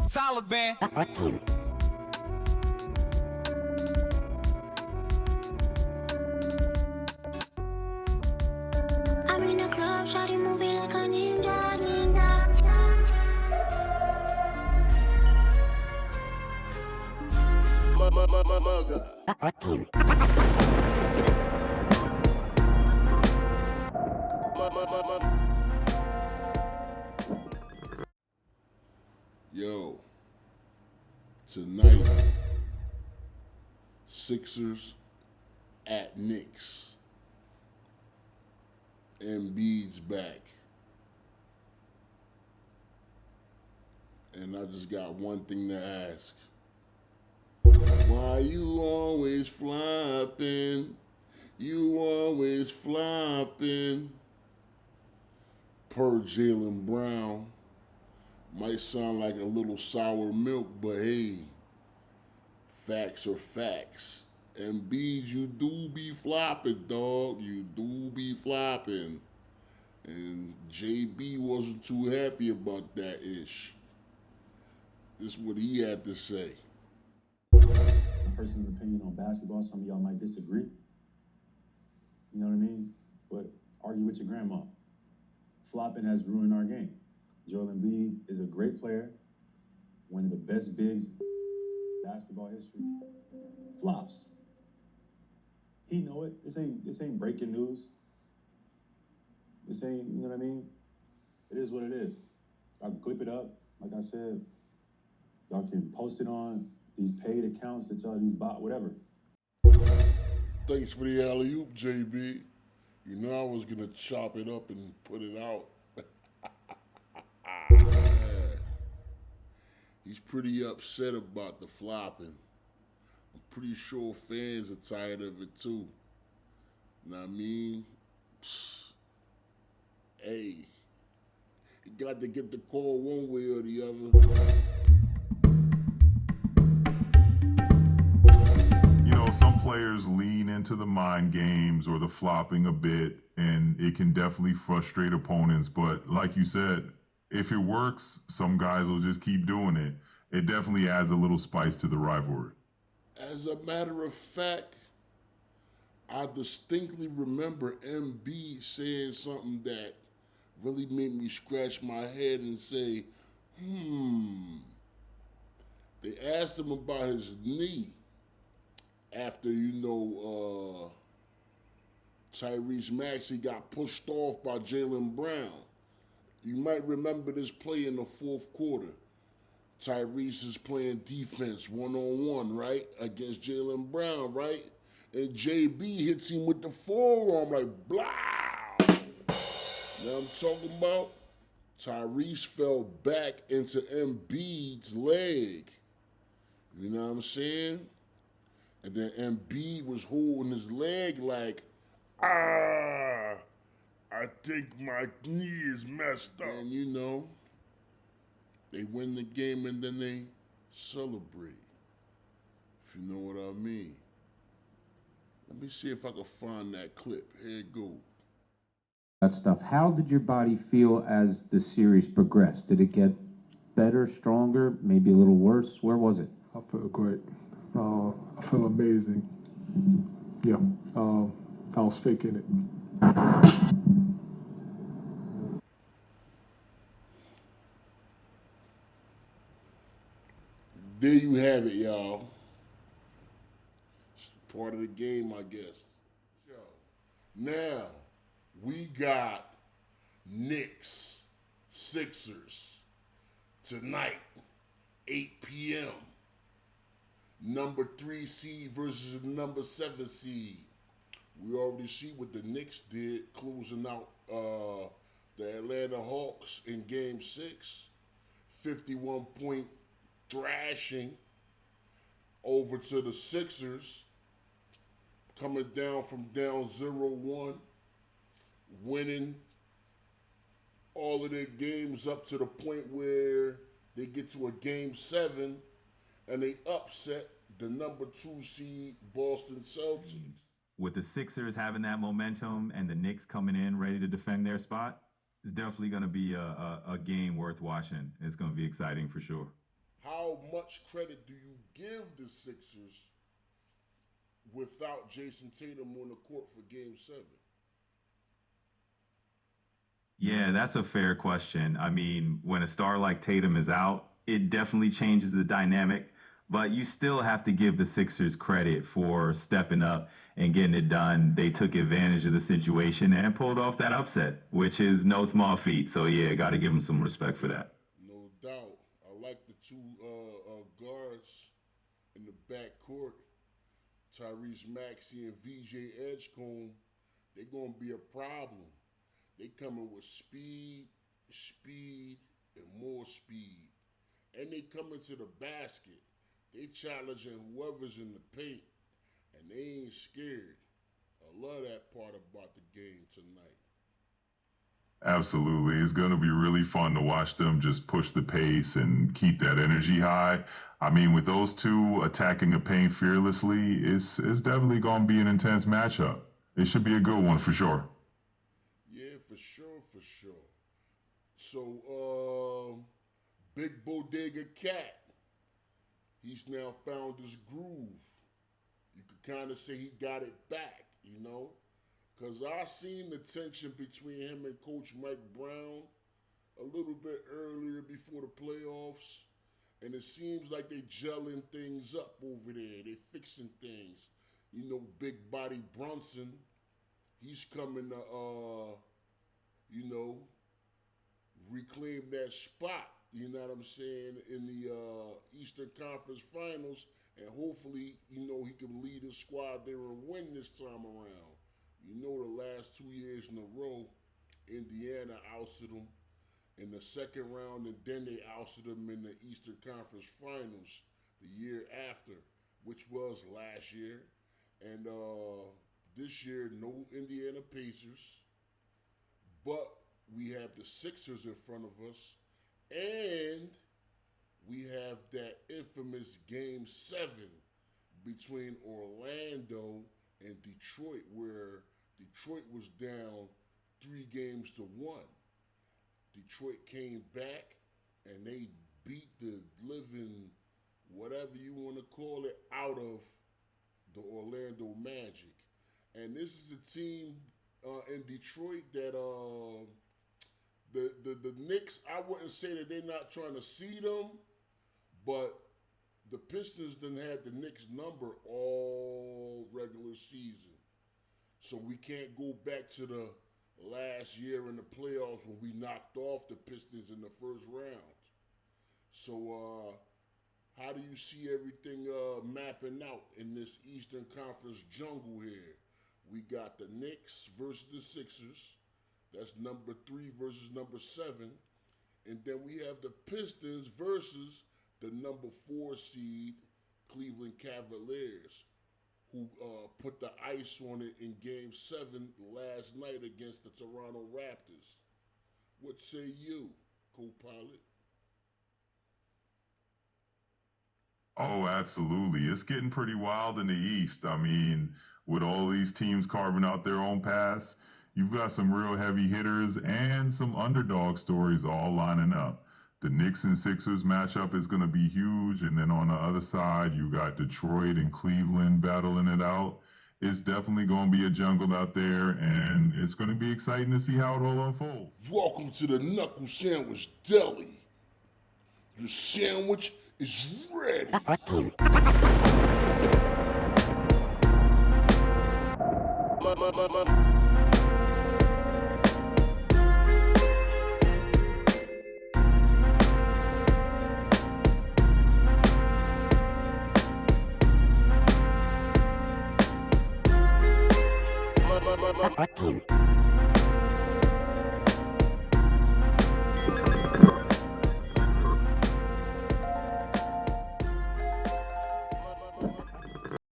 Taliban. I'm in the club, shawty moving like a ninja. Yo, tonight, Sixers at Knicks. Embiid's back. And I just got one thing to ask. Why you always flopping? You always flopping. Per Jaylen Brown. Might sound like a little sour milk, but hey, facts are facts. Embiid, you do be flopping, dog. You do be flopping. And JB wasn't too happy about that ish. This is what he had to say. My personal opinion on basketball, some of y'all might disagree. You know what I mean? But argue with your grandma. Flopping has ruined our game. Joel Embiid is a great player, one of the best bigs in basketball history. Flops. He know it. This ain't breaking news. This ain't, you know what I mean? It is what it is. I can clip it up, like I said. Y'all can post it on these paid accounts that y'all, these bot, whatever. Thanks for the alley-oop, JB. You know I was gonna chop it up and put it out. He's pretty upset about the flopping. I'm pretty sure fans are tired of it too. Know what I mean? Hey, you got to get the call one way or the other. You know, some players lean into the mind games or the flopping a bit, and it can definitely frustrate opponents. But like you said, if it works, some guys will just keep doing it. It definitely adds a little spice to the rivalry. As a matter of fact, I distinctly remember MB saying something that really made me scratch my head and say, They asked him about his knee after, Tyrese Maxey got pushed off by Jaylen Brown. You might remember this play in the fourth quarter. Tyrese is playing defense one-on-one, right, against Jaylen Brown, right? And JB hits him with the forearm like, blah! Now I'm talking about? Tyrese fell back into Embiid's leg. You know what I'm saying? And then Embiid was holding his leg like, I think my knee is messed up. And they win the game and then they celebrate. If you know what I mean. Let me see if I can find that clip. Here it goes. That stuff. How did your body feel as the series progressed? Did it get better, stronger, maybe a little worse? Where was it? I feel great. I feel amazing. Yeah, I was faking it. There you have it, y'all. It's part of the game, I guess. Now, we got Knicks, Sixers, tonight, 8 p.m. Number 3 seed versus the number 7 seed. We already see what the Knicks did, closing out the Atlanta Hawks in Game 6. 51-point thrashing over to the Sixers, coming down from down 0-1, winning all of their games up to the point where they get to a Game 7 and they upset the number 2 seed Boston Celtics. With the Sixers having that momentum and the Knicks coming in ready to defend their spot, it's definitely going to be a game worth watching. It's going to be exciting for sure. much credit do you give the Sixers without Jason Tatum on the court for Game 7? Yeah, that's a fair question. I mean, when a star like Tatum is out, it definitely changes the dynamic, but you still have to give the Sixers credit for stepping up and getting it done. They took advantage of the situation and pulled off that upset, which is no small feat. So, yeah, got to give them some respect for that. No doubt. I like the two guards in the backcourt, Tyrese Maxey and VJ Edgecombe. They're going to be a problem. They coming with speed, and more speed. And they coming to the basket. They challenging whoever's in the paint. And they ain't scared. I love that part about the game tonight. Absolutely. It's going to be really fun to watch them just push the pace and keep that energy high. I mean, with those two attacking the paint fearlessly, it's definitely going to be an intense matchup. It should be a good one for sure. Yeah, for sure. So, Big Bodega Cat, he's now found his groove. You could kind of say he got it back, you know? Because I seen the tension between him and Coach Mike Brown a little bit earlier before the playoffs. And it seems like they gelling things up over there. They fixing things. You know, big body Brunson, he's coming to, reclaim that spot, you know what I'm saying, in the Eastern Conference Finals. And hopefully, he can lead his squad there and win this time around. You know, the last 2 years in a row, Indiana ousted them in the second round, and then they ousted them in the Eastern Conference Finals the year after, which was last year. And this year, no Indiana Pacers, but we have the Sixers in front of us, and we have that infamous Game 7 between Orlando and Detroit, where Detroit was down 3-1. Detroit came back and they beat the living, whatever you want to call it, out of the Orlando Magic. And this is a team in Detroit that the Knicks, I wouldn't say that they're not trying to see them, but the Pistons done had the Knicks number all regular season. So we can't go back to the last year in the playoffs when we knocked off the Pistons in the first round. So how do you see everything mapping out in this Eastern Conference jungle here? We got the Knicks versus the Sixers. That's number 3 versus number 7. And then we have the Pistons versus the number 4 seed Cleveland Cavaliers, who put the ice on it in Game 7 last night against the Toronto Raptors. What say you, co-pilot? Oh, absolutely. It's getting pretty wild in the East. I mean, with all these teams carving out their own paths, you've got some real heavy hitters and some underdog stories all lining up. The Knicks and Sixers matchup is going to be huge. And then on the other side, you got Detroit and Cleveland battling it out. It's definitely going to be a jungle out there, and it's going to be exciting to see how it all unfolds. Welcome to the Knuckle Sandwich Deli. Your sandwich is ready.